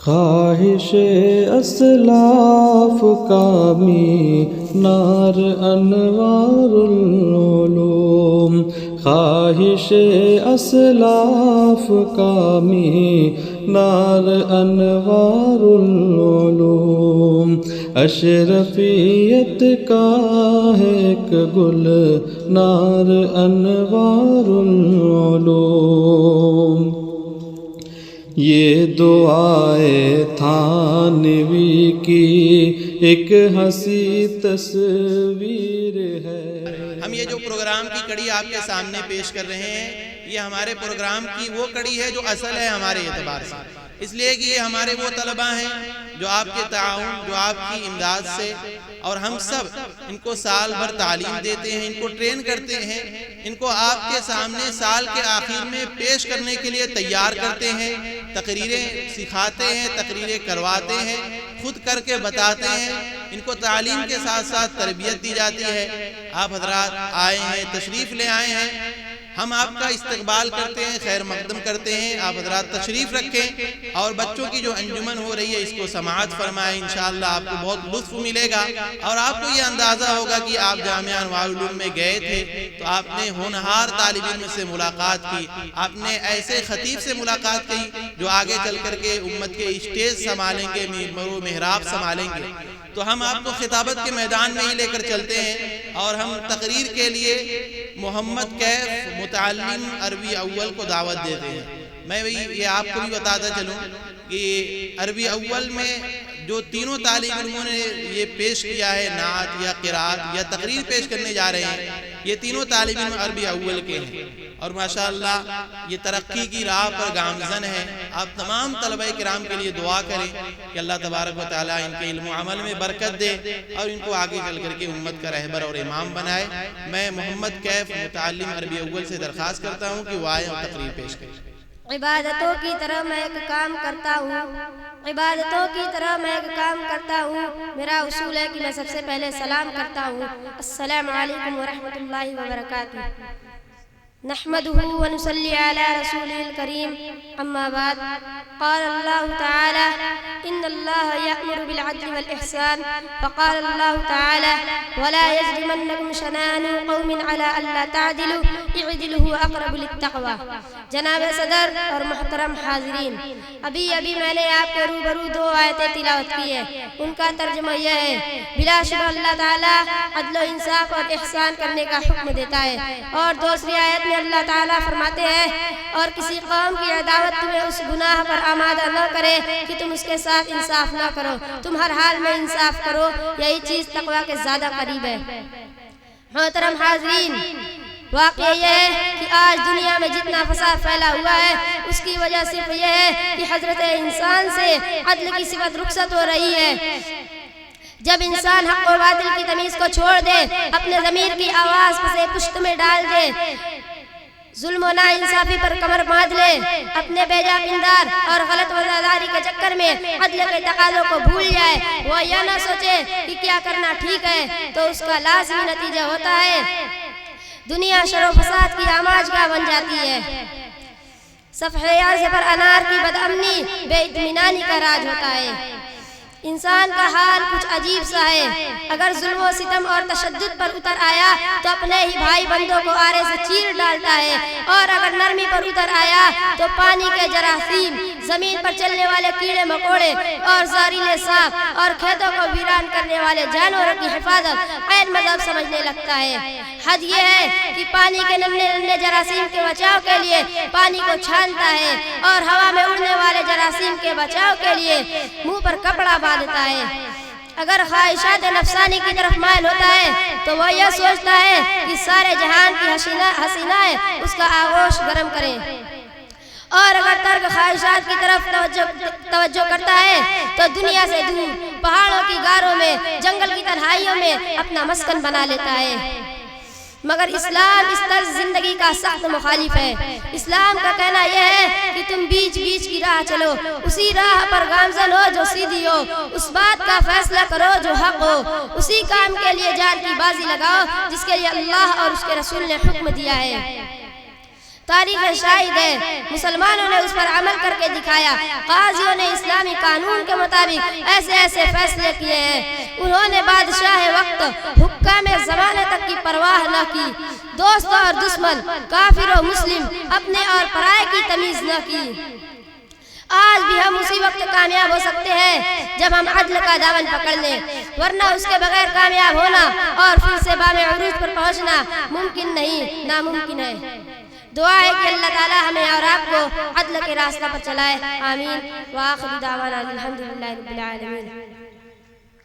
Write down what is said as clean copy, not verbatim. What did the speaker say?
خواہش اسلاف کا مینار انوار العلوم، خواہش اسلاف کا مینار انوار العلوم، اشرفیت کا ہے ایک گل نار انوار العلوم۔ یہ دعائے تھانوی کی ایک ہنسی تصویر ہے۔ ہم یہ جو پروگرام کی کڑی آپ کے سامنے پیش کر رہے ہیں، یہ ہمارے پروگرام کی وہ کڑی ہے جو اصل ہے ہمارے اعتبار سے، اس لیے کہ یہ ہمارے وہ طلباء ہیں جو آپ کے تعاون، جو آپ کی امداد سے، اور ہم سب ان کو سال بھر تعلیم دیتے ہیں، ان کو ٹرین کرتے ہیں، ان کو آپ کے سامنے سال کے آخر میں پیش کرنے کے لیے تیار کرتے ہیں، تقریریں سکھاتے ہیں، تقریریں کرواتے ہیں، خود کر کے بتاتے ہیں، ان کو تعلیم کے ساتھ ساتھ تربیت دی جاتی ہے۔ آپ حضرات آئے ہیں، تشریف لے آئے ہیں، ہم آپ کا استقبال کرتے ہیں، خیر مقدم کرتے ہیں، آپ حضرات تشریف رکھیں اور بچوں کی جو انجمن ہو رہی ہے اس کو سماعت فرمائیں، انشاءاللہ آپ کو بہت لطف ملے گا، اور آپ کو یہ اندازہ ہوگا کہ آپ جامعہ انوار العلوم میں گئے تھے تو آپ نے ہونہار طالب علم سے ملاقات کی، آپ نے ایسے خطیب سے ملاقات کی جو آگے چل کر کے امت کے اسٹیج سنبھالیں گے، ممبر و محراب سنبھالیں گے۔ تو ہم آپ کو خطابت کے میدان میں ہی لے کر چلتے ہیں، اور ہم تقریر کے لیے محمد کیف متعلم عربی اول کو دعوت دیتے ہیں۔ میں یہ آپ کو بھی بتاتا چلوں کہ عربی اول میں جو تینوں طالب علموں نے یہ پیش کیا ہے، نعت یا قرات یا تقریر پیش کرنے جا رہے ہیں، یہ تینوں طالب علم عربی اول کے ہیں، اور ماشاءاللہ یہ ترقی کی راہ پر گامزن ہے۔ آپ تمام طلبہ کرام کے لیے دعا کریں کہ اللہ تبارک و تعالیٰ ان کے علم و عمل میں برکت دے اور ان کو آگے چل کر کے امت کا رہبر اور امام بنائے۔ میں محمد کیف متعلم عربی اول سے درخواست کرتا ہوں کہ وہ آئیں اور تقریر پیش کریں۔ عبادتوں کی طرح میں ایک کام کرتا ہوں، عبادتوں کی طرح میں ایک کام کرتا ہوں، میرا اصول ہے کہ میں سب سے پہلے سلام کرتا ہوں، السلام علیکم ورحمۃ اللہ وبرکاتہ۔ نحمده ونصلي على رسوله الكريم، أما بعد، قال الله تعالى إن الله يأمر بالعدل والإحسان، فقال الله تعالى ولا يجرمنكم شنآن قوم على ألا تعدلوا اعدلوا هو أقرب للتقوى۔ جناب صدر اور محترم حاضرین، ابھی میں نے آپ کے روبرو دو آیتیں تلاوت کی ہیں، ان کا ترجمہ یہ ہے، بلا شبہ اللہ تعالیٰ عدل و انصاف اور احسان کرنے کا حکم دیتا ہے، اور دوسری آیت میں اللہ تعالیٰ فرماتے ہیں اور کسی قوم کی عداوت تمہیں اس گناہ پر آمادہ نہ کرے کہ تم اس کے ساتھ انصاف نہ کرو، تم ہر حال میں انصاف کرو، یہی چیز تقویٰ کے زیادہ قریب ہے۔ محترم حاضرین، واقعہ یہ ہے کہ آج دنیا میں جتنا فساد پھیلا ہوا ہے اس کی وجہ صرف یہ ہے کہ حضرت انسان سے عدل کی صفت رخصت ہو رہی ہے۔ جب انسان حق و باطل کی تمیز کو چھوڑ دے، اپنے ضمیر کی آواز سے پشت میں ڈال دے، ظلم و ناانصافی پر کمر باندھ لے، اپنے بیجا پندار اور غلط وفاداری کے چکر میں عدل کے تقاضوں کو بھول جائے، وہ یہ نہ سوچے کہ کیا کرنا ٹھیک ہے، تو اس کا لازمی نتیجہ ہوتا ہے دنیا شر و فساد کی آماجگاہ بن جاتی ہے، صفحے عرض پر انار کی بدامنی بے اطمینانی کا راج ہوتا ہے۔ انسان کا حال کچھ عجیب سا ہے، اگر ظلم و ستم اور تشدد پر اتر آیا تو اپنے ہی بھائی بندوں کو آرے سے چیر ڈالتا ہے، اور اگر نرمی پر اتر آیا تو پانی کے جراثیم، زمین پر چلنے والے کیڑے مکوڑے اور زہریلے سانپ اور کھیتوں کو ویران کرنے والے جانوروں کی حفاظت عین مذہب سمجھنے لگتا ہے۔ حد یہ ہے کہ پانی کے ننھے جراثیم کے بچاؤ کے لیے پانی کو چھانتا ہے، اور ہوا میں اڑنے والے جراثیم کے بچاؤ کے لیے منہ پر کپڑا باندھتا ہے۔ اگر خواہشات نفسانی کی طرف مائل ہوتا ہے تو وہ یہ سوچتا ہے کہ سارے جہان کی حسینائیں اس کا آغوش گرم کریں، اور اگر ترک خواہشات کی طرف توجہ کرتا ہے تو دنیا سے دور پہاڑوں کی غاروں میں، جنگل کی تنہائیوں میں اپنا مسکن بنا لیتا ہے۔ مگر اسلام اس طرز زندگی کا سخت مخالف ہے۔ اسلام کا کہنا یہ ہے کہ تم بیچ کی راہ چلو، اسی راہ پر گامزن ہو جو سیدھی ہو، اس بات کا فیصلہ کرو جو حق ہو، اسی کام کے لیے جان کی بازی لگاؤ جس کے لیے اللہ اور اس کے رسول نے حکم دیا ہے۔ تاریخ شاہد ہے، مسلمانوں نے اس پر عمل کر کے دکھایا، قاضیوں نے اسلامی قانون کے مطابق ایسے ایسے فیصلے کیے ہیں، انہوں نے بادشاہ وقت، حکام زمانے تک کی پرواہ نہ کی، دوست اور دشمن، کافر و مسلم، اپنے اور پرائے کی تمیز نہ کی۔ آج بھی ہم اسی وقت کامیاب ہو سکتے ہیں جب ہم عدل کا دامن پکڑ لیں، ورنہ اس کے بغیر کامیاب ہونا اور پھر سے بام عروج پر پہنچنا ممکن نہیں، ناممکن ہے۔ دعا ہے کہ اللہ تعالی ہمیں اور آپ کو عدل کے راستہ پر چلائے، آمین۔ وآخر دعوانا الحمدللہ رب العالمین۔